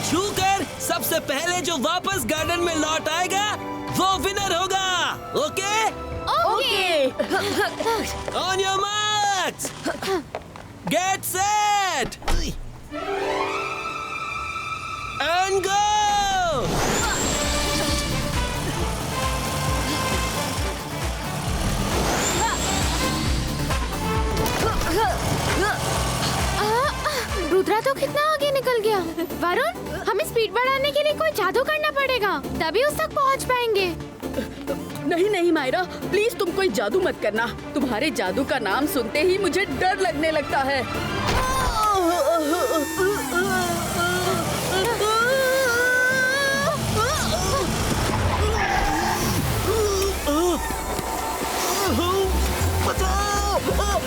छूकर सबसे पहले जो वापस गार्डन में लौट आएगा वो विनर होगा। Okay? On your marks, get set and go. Rudra तो कितना आगे निकल गया। वरुण, हमें स्पीड बढ़ाने के लिए कोई जादू करना पड़ेगा, तभी उस तक पहुंच पाएंगे। नहीं नहीं मायरा, प्लीज तुम कोई जादू मत करना। तुम्हारे जादू का नाम सुनते ही मुझे डर लगने लगता है।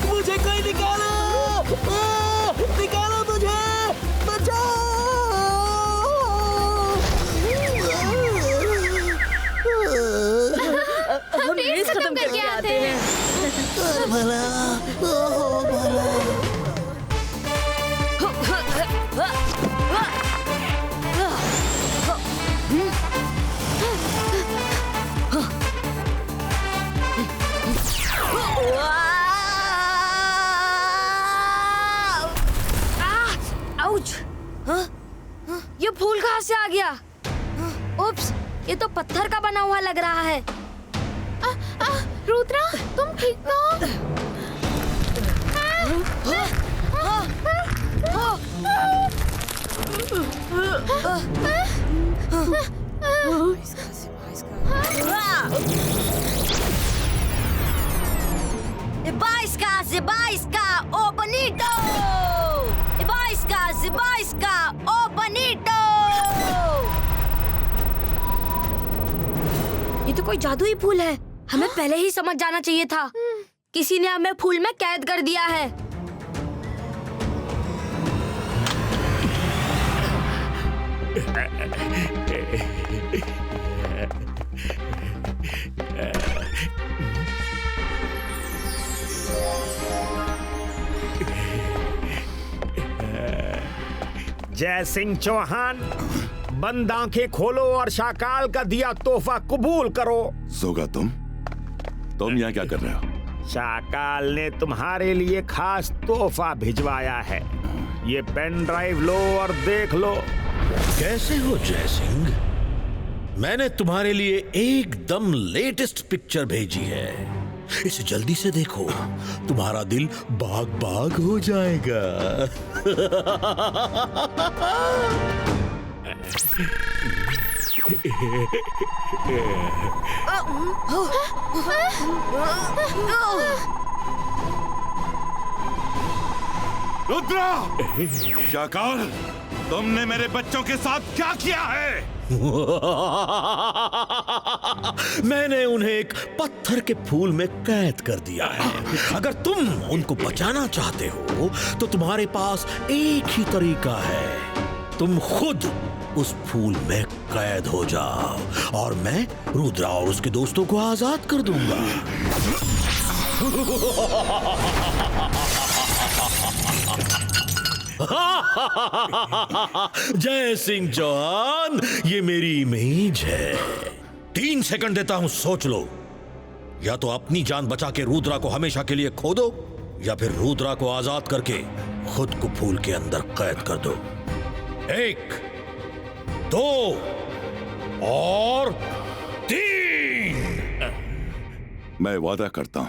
मुझे कोई निकालो, निकालो मुझे, बचाओ। हम रेस खत्म करके आते हैं। भला, भला। ये फूल कहाँ से आ गया? उप्स, ये तो पत्थर का बना हुआ लग रहा है। रुद्रा, तुम ठीक हो? Zibaiska, oh bonito! Zibaiska, oh bonito! ये तो कोई जादुई फूल है। हमें पहले ही समझ जाना चाहिए था। किसी ने हमें फूल में कैद कर दिया है। जय सिंह चौहान, बंद आंखें खोलो और शाकाल का दिया तोहफा कबूल करो। सोगा, तुम यहाँ क्या कर रहे हो? शाकाल ने तुम्हारे लिए खास तोहफा भिजवाया है। ये पेन ड्राइव लो और देख लो। कैसे हो जय सिंह? मैंने तुम्हारे लिए एकदम लेटेस्ट पिक्चर भेजी है। इसे जल्दी से देखो, तुम्हारा दिल बाग बाग हो जाएगा। रुद्रा! शाकाल, तुमने मेरे बच्चों के साथ क्या किया है? मैंने उन्हें एक पत्थर के फूल में कैद कर दिया है। अगर तुम उनको बचाना चाहते हो तो तुम्हारे पास एक ही तरीका है। तुम खुद उस फूल में कैद हो जाओ और मैं रुद्रा और उसके दोस्तों को आजाद कर दूंगा। जय सिंह चौहान, ये मेरी इमेज है। 3 सेकंड देता हूं, सोच लो। या तो अपनी जान बचा के रुद्रा को हमेशा के लिए खो दो, या फिर रुद्रा को आजाद करके खुद को फूल के अंदर कैद कर दो। 1, 2 और 3। मैं वादा करता हूं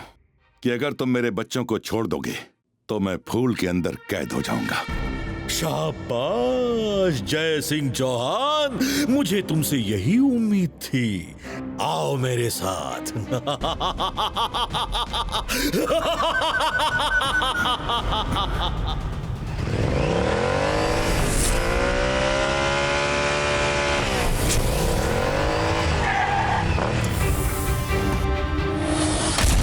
कि अगर तुम मेरे बच्चों को छोड़ दोगे तो मैं फूल के अंदर कैद हो जाऊंगा। शाबाश जय सिंह चौहान, मुझे तुमसे यही उम्मीद थी। आओ मेरे साथ।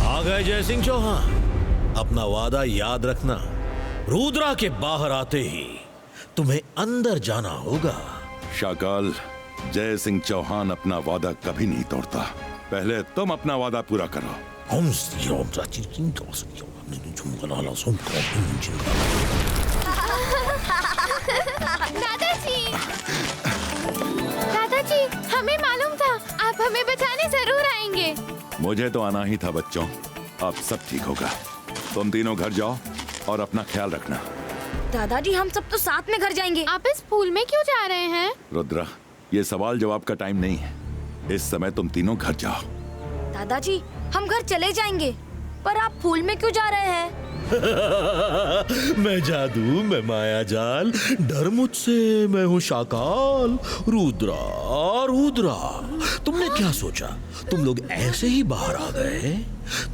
आ गए जय सिंह चौहान। अपना वादा याद रखना। रुद्रा के बाहर आते ही तुम्हें अंदर जाना होगा। शाकाल, जय सिंह चौहान अपना वादा कभी नहीं तोड़ता। पहले तुम अपना वादा पूरा करो। दादाजी, दादाजी, हमें मालूम था आप हमें बचाने जरूर आएंगे। मुझे तो आना ही था बच्चों। अब सब ठीक होगा। तुम तीनों घर जाओ और अपना ख्याल रखना। दादाजी हम सब तो साथ में घर जाएंगे। आप इस पूल में क्यों जा रहे हैं? रुद्रा, ये सवाल जवाब का टाइम नहीं है। इस समय तुम तीनों घर जाओ। दादाजी हम घर चले जाएंगे, पर आप पूल में क्यों जा रहे हैं? मैं जादू, मैं माया जाल, डर मुझसे, मैं हूँ शाकाल, रुद्रा। रुद्रा, तुमने क्या सोचा तुम लोग ऐसे ही बाहर आ गए?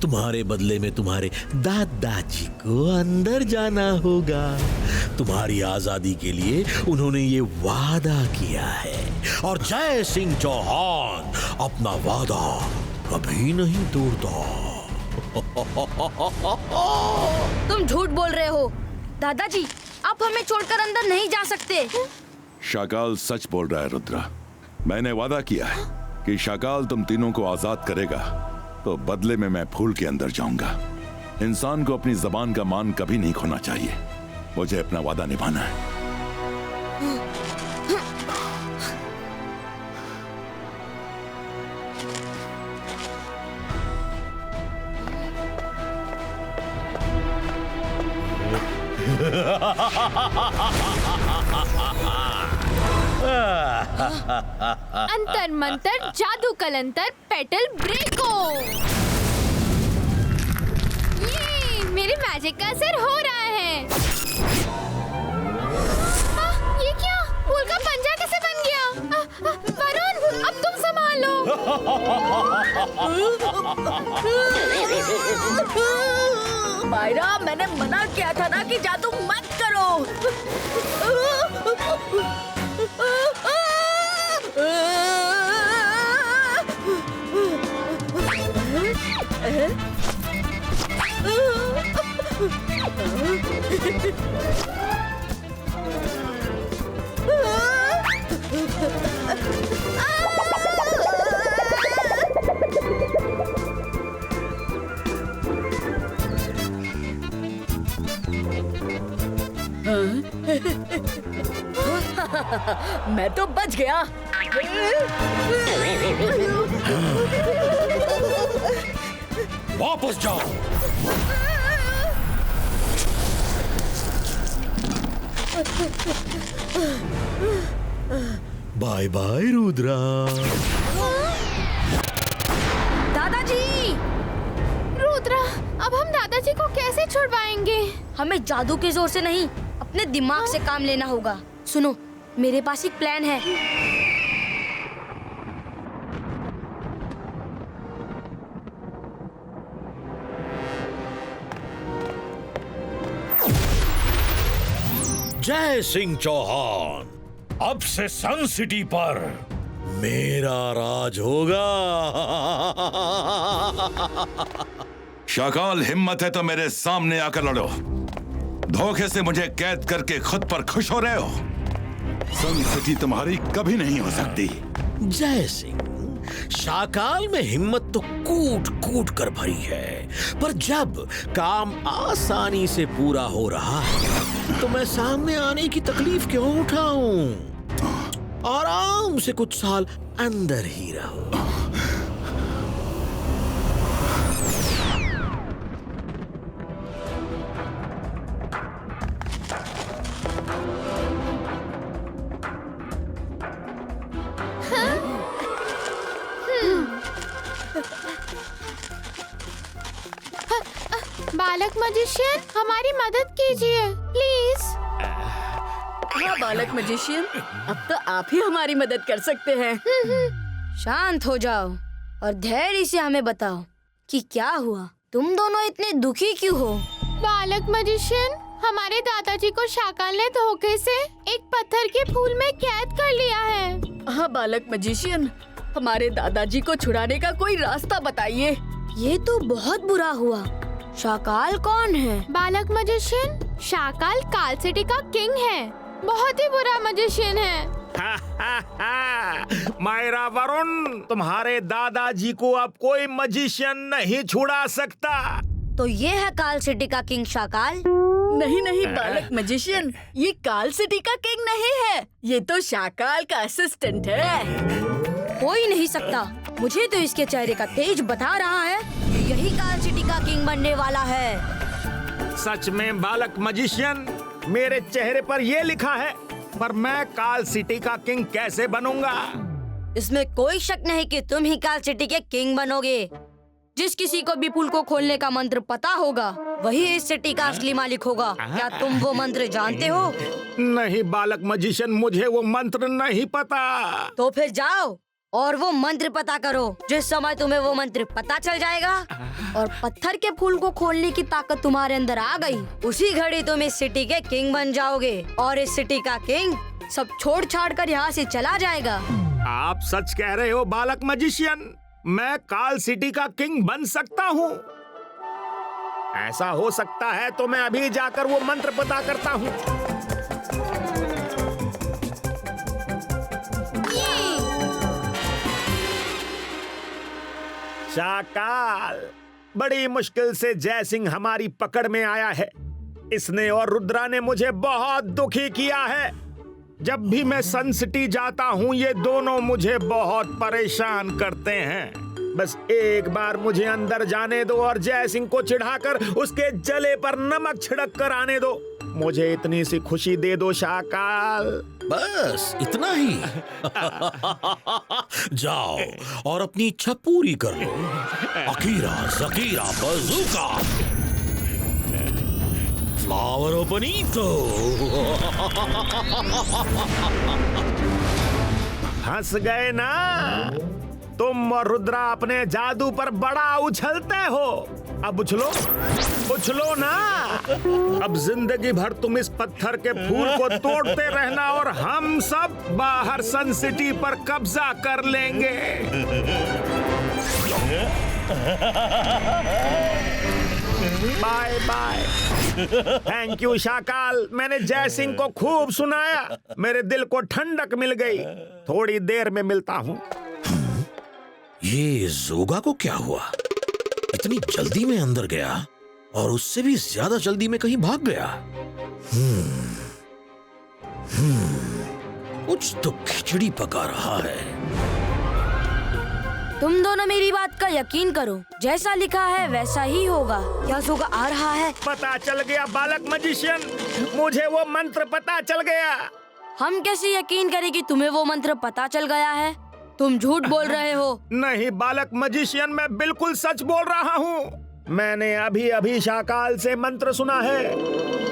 तुम्हारे बदले में तुम्हारे दादाजी को अंदर जाना होगा। तुम्हारी आजादी के लिए उन्होंने ये वादा किया है, और जय सिंह चौहान अपना वादा कभी नहीं तोड़ता। तुम झूठ बोल रहे हो दादाजी, आप हमें छोड़कर अंदर नहीं जा सकते। शाकाल सच बोल रहा है रुद्रा। मैंने वादा किया है कि शाकाल तुम तीनों को आजाद करेगा, तो बदले में मैं फूल के अंदर जाऊंगा। इंसान को अपनी जबान का मान कभी नहीं खोना चाहिए। मुझे अपना वादा निभाना है। अंतर मंतर जादू कलंतर पेटल ब्रेको। ये मेरी मैजिक का असर हो रहा है। ये क्या? फूल का पंजा कैसे बन गया? वरुण, अब तुम संभालो। मायरा, मैंने मना किया था ना कि जादू मत करो। मैं तो बच गया। वापस जाओ। Bye bye Rudra. दादाजी! रुद्रा, अब हम दादाजी को कैसे छुड़वाएंगे? हमें जादू के जोर से नहीं, अपने दिमाग से काम लेना होगा। सुनो, मेरे पास एक प्लान है। जय सिंह चौहान, अब से सन सिटी पर मेरा राज होगा। शाकाल, हिम्मत है तो मेरे सामने आकर लड़ो। धोखे से मुझे कैद करके खुद पर खुश हो रहे हो? सन सिटी तुम्हारी कभी नहीं हो सकती। जय सिंह, शाकाल में हिम्मत तो कूट कूट कर भरी है, पर जब काम आसानी से पूरा हो रहा है तो मैं सामने आने की तकलीफ क्यों उठाऊं? आराम से कुछ साल अंदर ही रहो। बालक मजिशियन, हमारी मदद कीजिए प्लीज। हाँ बालक मजिशियन, अब तो आप ही हमारी मदद कर सकते हैं। शांत हो जाओ और धैर्य से हमें बताओ कि क्या हुआ। तुम दोनों इतने दुखी क्यों हो? बालक मजिशियन, हमारे दादाजी को शाकाल ने धोखे से एक पत्थर के फूल में कैद कर लिया है। हाँ बालक मजिशियन, हमारे दादाजी को छुड़ाने का कोई रास्ता बताइए। ये तो बहुत बुरा हुआ। शाकाल कौन है? बालक मजिशियन, शाकाल काल सिटी का किंग है। बहुत ही बुरा मजिशियन है। मायरा, वरुण, तुम्हारे दादाजी को अब कोई मजिशियन नहीं छुड़ा सकता। तो ये है काल सिटी का किंग शाकाल। नहीं नहीं बालक मैजिशियन, ये काल सिटी का किंग नहीं है, ये तो शाकाल का असिस्टेंट है। हो ही नहीं सकता। मुझे तो इसके चेहरे का तेज बता रहा है कि यही काल सिटी का किंग बनने वाला है। सच में बालक मजिशियन, मेरे चेहरे पर ये लिखा है, पर मैं काल सिटी का किंग कैसे बनूंगा? इसमें कोई शक नहीं कि तुम ही काल सिटी के किंग बनोगे। जिस किसी को भी पुल को खोलने का मंत्र पता होगा वही इस सिटी का असली मालिक होगा। क्या तुम वो मंत्र जानते हो? नहीं बालक मजिशियन, मुझे वो मंत्र नहीं पता। तो फिर जाओ और वो मंत्र पता करो। जिस समय तुम्हें वो मंत्र पता चल जाएगा और पत्थर के फूल को खोलने की ताकत तुम्हारे अंदर आ गई, उसी घड़ी तुम इस सिटी के किंग बन जाओगे और इस सिटी का किंग सब छोड़ छाड़ कर यहाँ से चला जाएगा। आप सच कह रहे हो बालक मजिशियन, मैं काल सिटी का किंग बन सकता हूँ? ऐसा हो सकता है तो मैं अभी जाकर वो मंत्र पता करता हूँ। शाकाल, बड़ी मुश्किल से जय सिंह हमारी पकड़ में आया है। इसने और रुद्रा ने मुझे बहुत दुखी किया है। जब भी मैं सन सिटी जाता हूँ ये दोनों मुझे बहुत परेशान करते हैं। बस एक बार मुझे अंदर जाने दो और जय सिंह को चिढ़ाकर उसके जले पर नमक छिड़क कर आने दो। मुझे इतनी सी खुशी दे दो शाकाल। बस इतना ही? जाओ और अपनी इच्छा पूरी कर लो। अकीरा जकीरा बजूका फ्लावर ओपनीतो। हंस गए ना? तुम और रुद्रा अपने जादू पर बड़ा उछलते हो। अब उछलो, उछलो ना। अब जिंदगी भर तुम इस पत्थर के फूल को तोड़ते रहना और हम सब बाहर सन सिटी पर कब्जा कर लेंगे। Bye bye. Thank you Shakal, मैंने जय सिंह को खूब सुनाया। मेरे दिल को ठंडक मिल गई। थोड़ी देर में मिलता हूँ। ये जोगा को क्या हुआ? इतनी जल्दी में अंदर गया और उससे भी ज्यादा जल्दी में कहीं भाग गया। कुछ तो खिचड़ी पका रहा है। तुम दोनों मेरी बात का यकीन करो, जैसा लिखा है वैसा ही होगा। क्या जोगा आ रहा है? पता चल गया बालक मजिशियन, मुझे वो मंत्र पता चल गया। हम कैसे यकीन करें कि तुम्हें वो मंत्र पता चल गया है? तुम झूठ बोल रहे हो। नहीं बालक मजिशियन, मैं बिल्कुल सच बोल रहा हूँ। मैंने अभी अभी शाकाल से मंत्र सुना है।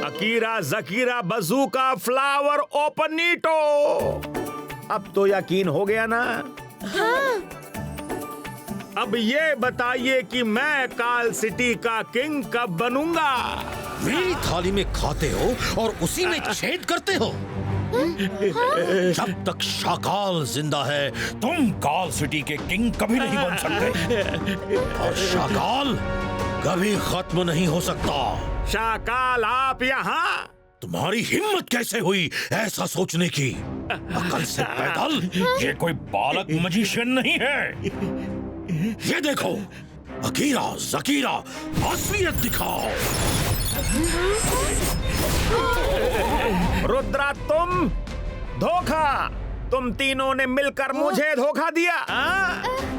अकीरा जकीरा बजूका फ्लावर ओपनीटो। अब तो यकीन हो गया ना? हाँ। अब ये बताइए कि मैं काल सिटी का किंग कब बनूंगा? मेरी थाली में खाते हो और उसी में छेद करते हो। जब तक शाकाल जिंदा है तुम काल सिटी के किंग कभी नहीं बन सकते और शाकाल कभी खत्म नहीं हो सकता। शाकाल आप यहाँ? तुम्हारी हिम्मत कैसे हुई ऐसा सोचने की? अकल से पैदल ये कोई बालक मजिशियन नहीं है। ये देखो, अकीरा जकीरा असलियत दिखाओ। रुद्रा तुम धोखा, तुम तीनों ने मिलकर मुझे धोखा दिया।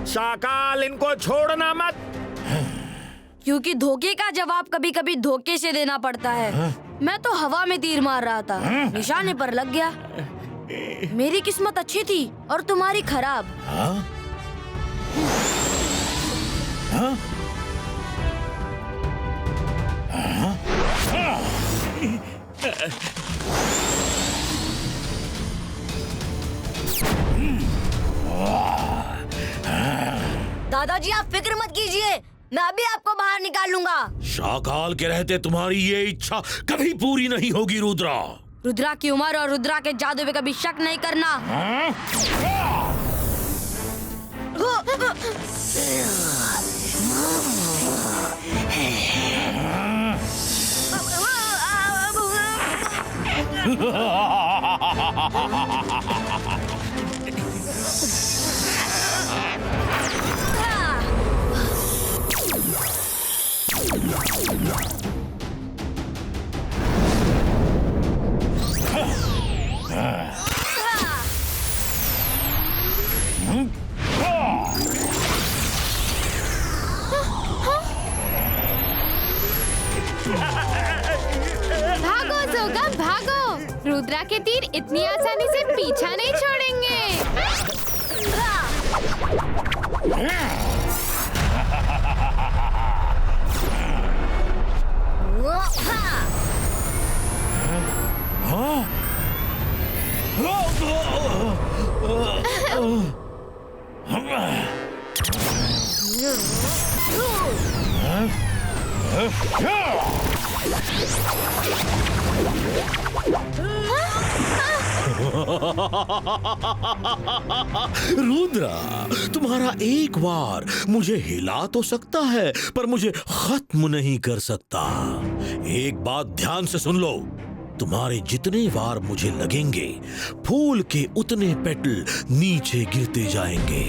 शाकाल इनको छोड़ना मत। क्योंकि धोखे का जवाब कभी कभी धोखे से देना पड़ता है। मैं तो हवा में तीर मार रहा था, निशाने पर लग गया। मेरी किस्मत अच्छी थी और तुम्हारी खराब। दादाजी आप फिक्र मत कीजिए, मैं अभी आपको बाहर निकाल लूंगा। शाकाल के रहते तुम्हारी ये इच्छा कभी पूरी नहीं होगी रुद्रा। रुद्रा की उम्र और रुद्रा के जादू पे कभी शक नहीं करना। भागो जोगा भागो, रुद्रा के तीर इतनी आसानी से पीछा नहीं छोड़ेंगे। रुद्रा, तुम्हारा एक वार मुझे हिला तो सकता है पर मुझे खत्म नहीं कर सकता। एक बात ध्यान से सुन लो, तुम्हारे जितने वार मुझे लगेंगे फूल के उतने पेटल नीचे गिरते जाएंगे।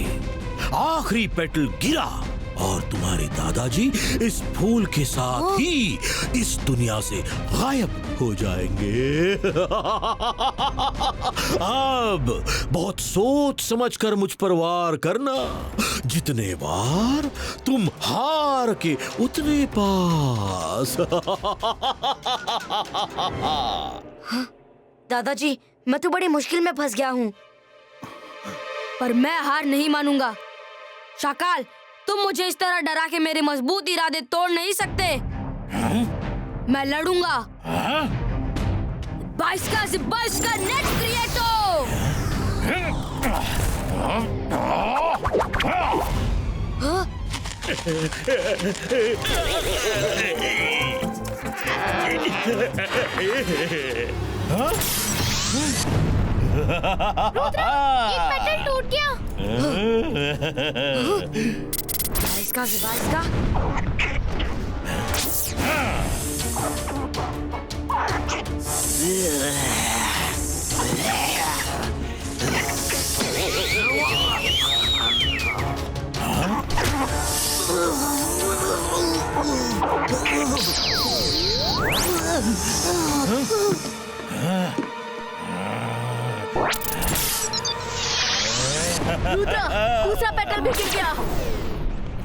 आखिरी पेटल गिरा और तुम्हारे दादाजी इस फूल के साथ ही इस दुनिया से गायब हो जाएंगे। अब बहुत सोच समझकर मुझ पर वार करना। जितने वार तुम हार के उतने पास। दादाजी, मैं तो बड़ी मुश्किल में फंस गया हूँ, पर मैं हार नहीं मानूंगा। शाकाल, तुम मुझे इस तरह डरा के मेरे मजबूत इरादे तोड़ नहीं सकते। मैं लड़ूंगा। 22 का नेक्स्ट क्रिएटो। रुद्रा, एक पेटल टूट गया। 22 का रुद्रा, दूसरा पेटल भी गिर गया।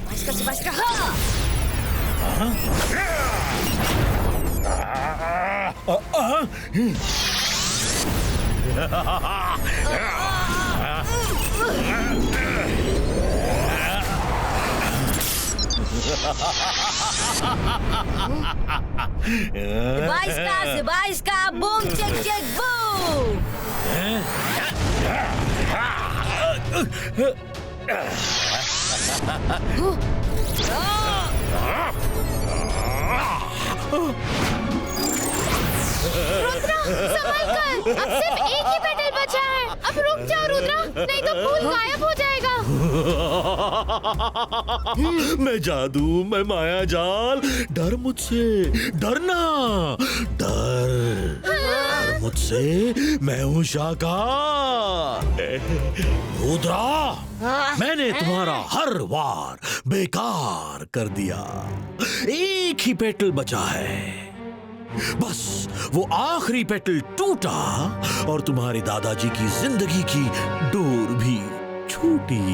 22 का हाँ। बाईस का boom check check boom. Rudra, संभल कर, अब सिर्फ एक ही पेटल बचा है। अब रुक जाओ रुद्रा, नहीं तो फूल गायब हो जाएगा। मैं जादू, मैं माया जाल, डर मुझसे, डरना, डर मुझसे, मैं हूँ शाकाल। रुद्रा, मैंने तुम्हारा हर वार बेकार कर दिया। एक ही पेटल बचा है, बस वो आखिरी पेटल टूटा और तुम्हारे दादाजी की जिंदगी की डोर भी छूटी।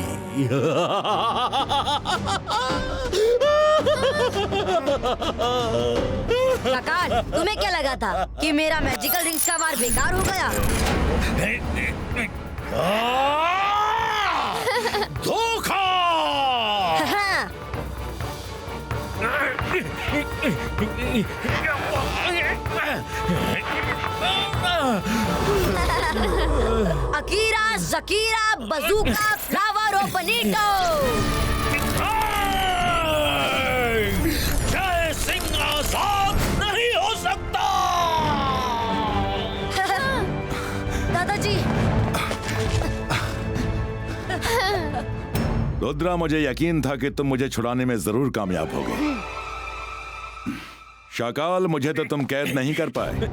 शाकाल, तुम्हें क्या लगा था कि मेरा मैजिकल रिंग्स का वार बेकार हो गया? धोखा! अकीरा, जकीरा, बजूका, फ्लावर और बनीटो। जय सिंह आजाद नहीं हो सकता। दादाजी, रुद्रा, मुझे यकीन था कि तुम मुझे छुड़ाने में जरूर कामयाब होगे। शाकाल, मुझे तो तुम कैद नहीं कर पाए,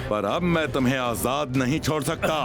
पर अब मैं तुम्हें आजाद नहीं छोड़ सकता।